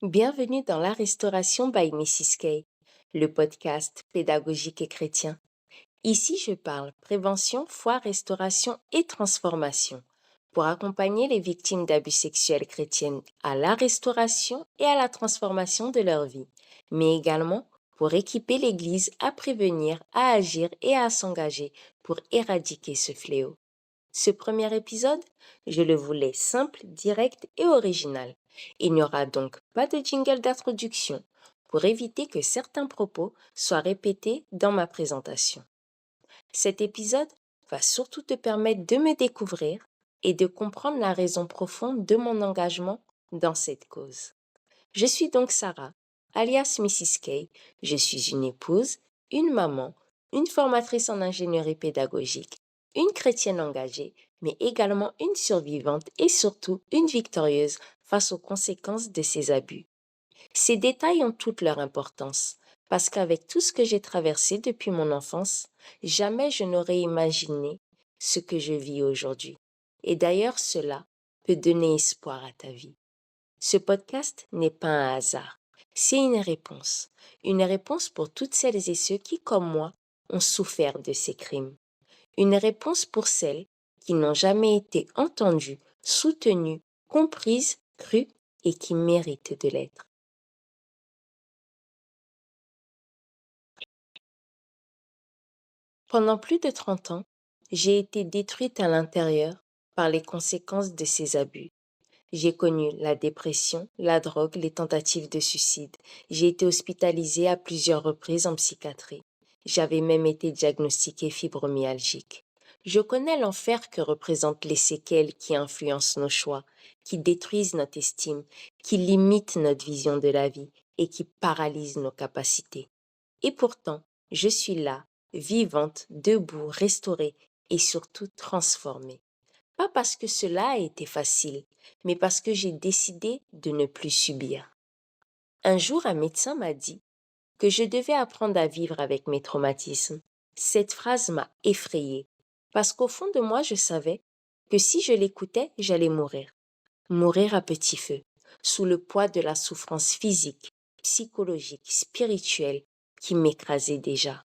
Bienvenue dans La Restauration by Mrs. Kay, le podcast pédagogique et chrétien. Ici, je parle prévention, foi, restauration et transformation pour accompagner les victimes d'abus sexuels chrétiennes à la restauration et à la transformation de leur vie, mais également pour équiper l'Église à prévenir, à agir et à s'engager pour éradiquer ce fléau. Ce premier épisode, je le voulais simple, direct et original. Il n'y aura donc pas de jingle d'introduction pour éviter que certains propos soient répétés dans ma présentation. Cet épisode va surtout te permettre de me découvrir et de comprendre la raison profonde de mon engagement dans cette cause. Je suis donc Sarah, alias Mrs. Kay. Je suis une épouse, une maman, une formatrice en ingénierie pédagogique, une chrétienne engagée, mais également une survivante et surtout une victorieuse face aux conséquences de ces abus. Ces détails ont toute leur importance, parce qu'avec tout ce que j'ai traversé depuis mon enfance, jamais je n'aurais imaginé ce que je vis aujourd'hui. Et d'ailleurs, cela peut donner espoir à ta vie. Ce podcast n'est pas un hasard, c'est une réponse pour toutes celles et ceux qui, comme moi, ont souffert de ces crimes, une réponse pour celles qui n'ont jamais été entendues, soutenues, comprises, crues et qui méritent de l'être. Pendant plus de 30 ans, j'ai été détruite à l'intérieur par les conséquences de ces abus. J'ai connu la dépression, la drogue, les tentatives de suicide. J'ai été hospitalisée à plusieurs reprises en psychiatrie. J'avais même été diagnostiquée fibromyalgique. Je connais l'enfer que représentent les séquelles qui influencent nos choix, qui détruisent notre estime, qui limitent notre vision de la vie et qui paralysent nos capacités. Et pourtant, je suis là, vivante, debout, restaurée et surtout transformée. Pas parce que cela a été facile, mais parce que j'ai décidé de ne plus subir. Un jour, un médecin m'a dit que je devais apprendre à vivre avec mes traumatismes. Cette phrase m'a effrayée, parce qu'au fond de moi, je savais que si je l'écoutais, j'allais mourir. Mourir à petit feu, sous le poids de la souffrance physique, psychologique, spirituelle qui m'écrasait déjà.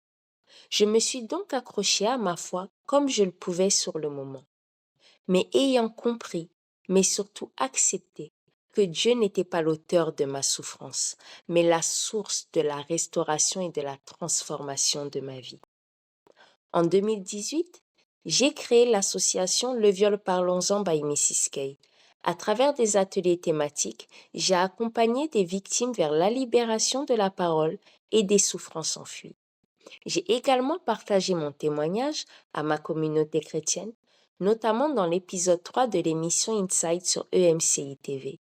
Je me suis donc accrochée à ma foi comme je le pouvais sur le moment. Mais ayant compris, mais surtout accepté, que Dieu n'était pas l'auteur de ma souffrance, mais la source de la restauration et de la transformation de ma vie. En 2018, j'ai créé l'association Le Viol Parlons-en by Mrs. Kay. À travers des ateliers thématiques, j'ai accompagné des victimes vers la libération de la parole et des souffrances enfuies. J'ai également partagé mon témoignage à ma communauté chrétienne, notamment dans l'épisode 3 de l'émission Inside sur EMCI TV.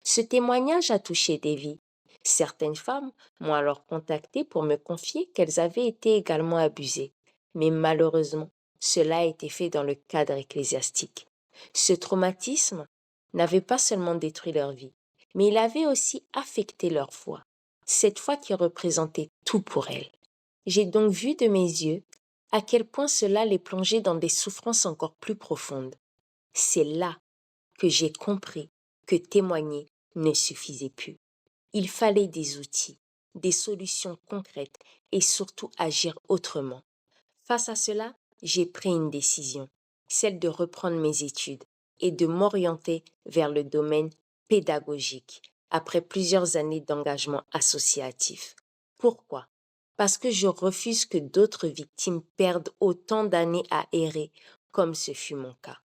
Ce témoignage a touché des vies. Certaines femmes m'ont alors contacté pour me confier qu'elles avaient été également abusées. Mais malheureusement, cela a été fait dans le cadre ecclésiastique. Ce traumatisme n'avait pas seulement détruit leur vie, mais il avait aussi affecté leur foi, cette foi qui représentait tout pour elles. J'ai donc vu de mes yeux à quel point cela les plongeait dans des souffrances encore plus profondes. C'est là que j'ai compris que témoigner ne suffisait plus. Il fallait des outils, des solutions concrètes et surtout agir autrement. Face à cela, j'ai pris une décision, celle de reprendre mes études et de m'orienter vers le domaine pédagogique après plusieurs années d'engagement associatif. Pourquoi? Parce que je refuse que d'autres victimes perdent autant d'années à errer, comme ce fut mon cas,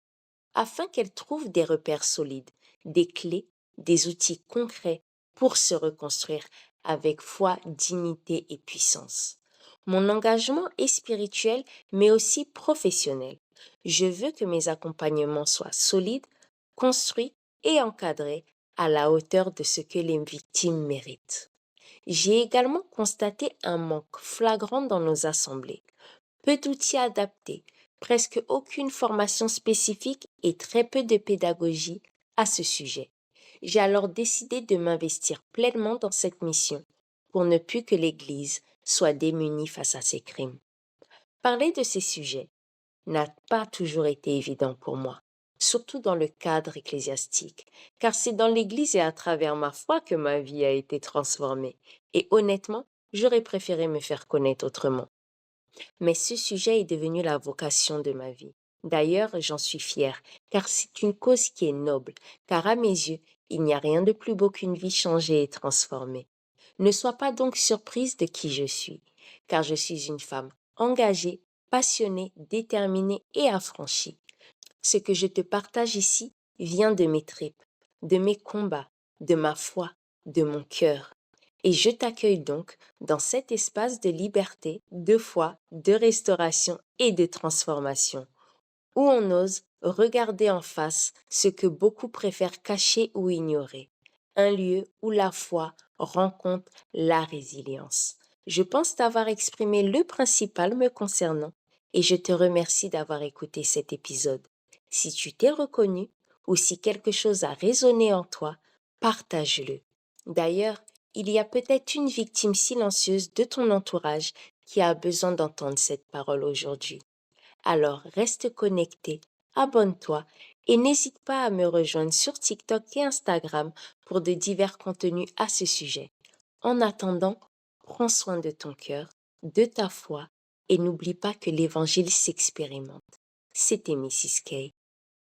afin qu'elles trouvent des repères solides, des clés, des outils concrets pour se reconstruire avec foi, dignité et puissance. Mon engagement est spirituel, mais aussi professionnel. Je veux que mes accompagnements soient solides, construits et encadrés à la hauteur de ce que les victimes méritent. J'ai également constaté un manque flagrant dans nos assemblées. Peu d'outils adaptés, presque aucune formation spécifique et très peu de pédagogie à ce sujet. J'ai alors décidé de m'investir pleinement dans cette mission pour ne plus que l'Église soit démunie face à ces crimes. Parler de ces sujets n'a pas toujours été évident pour moi. surtout dans le cadre ecclésiastique, car c'est dans l'Église et à travers ma foi que ma vie a été transformée. Et honnêtement, j'aurais préféré me faire connaître autrement. Mais ce sujet est devenu la vocation de ma vie. D'ailleurs, j'en suis fière, car c'est une cause qui est noble, car à mes yeux, il n'y a rien de plus beau qu'une vie changée et transformée. Ne sois pas donc surprise de qui je suis, car je suis une femme engagée, passionnée, déterminée et affranchie. Ce que je te partage ici vient de mes tripes, de mes combats, de ma foi, de mon cœur. Et je t'accueille donc dans cet espace de liberté, de foi, de restauration et de transformation, où on ose regarder en face ce que beaucoup préfèrent cacher ou ignorer. Un lieu où la foi rencontre la résilience. Je pense t'avoir exprimé le principal me concernant et je te remercie d'avoir écouté cet épisode. Si tu t'es reconnu ou si quelque chose a résonné en toi, partage-le. D'ailleurs, il y a peut-être une victime silencieuse de ton entourage qui a besoin d'entendre cette parole aujourd'hui. Alors reste connecté, abonne-toi et n'hésite pas à me rejoindre sur TikTok et Instagram pour de divers contenus à ce sujet. En attendant, prends soin de ton cœur, de ta foi et n'oublie pas que l'évangile s'expérimente. C'était Mrs. Kay.